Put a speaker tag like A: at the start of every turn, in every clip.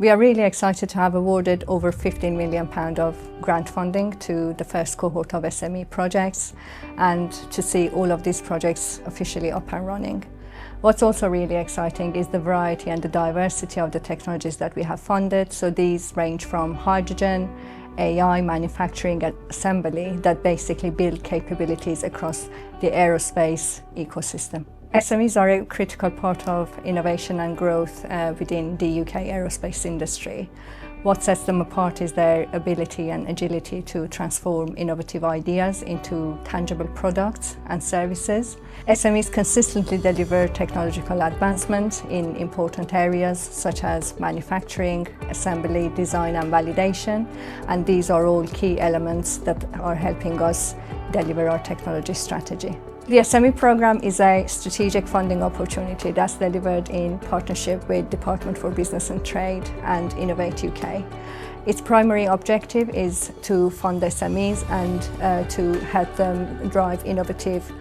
A: We are really excited to have awarded over £15 million of grant funding to the first cohort of SME projects and to see all of these projects officially up and running. What's also really exciting is the variety and the diversity of the technologies that we have funded. So these range from hydrogen, AI, manufacturing and assembly that basically build capabilities across the aerospace ecosystem. SMEs are a critical part of innovation and growth within the UK aerospace industry. What sets them apart is their ability and agility to transform innovative ideas into tangible products and services. SMEs consistently deliver technological advancement in important areas such as manufacturing, assembly, design and validation, and these are all key elements that are helping us deliver our technology strategy. The SME programme is a strategic funding opportunity that's delivered in partnership with Department for Business and Trade and Innovate UK. Its primary objective is to fund SMEs and to help them drive innovative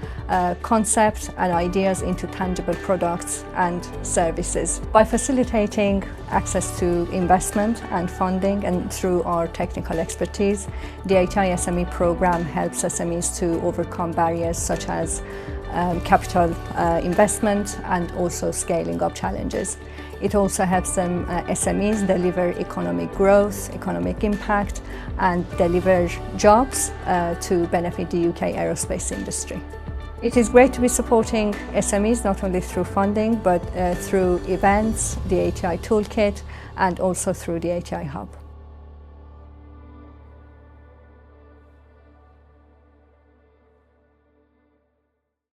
A: concepts and ideas into tangible products and services. By facilitating access to investment and funding and through our technical expertise, the ATI SME programme helps SMEs to overcome barriers such as capital investment and also scaling up challenges. It also helps them, SMEs, deliver economic growth, economic impact and deliver jobs to benefit the UK aerospace industry. It is great to be supporting SMEs not only through funding but through events, the ATI Toolkit and also through the ATI Hub.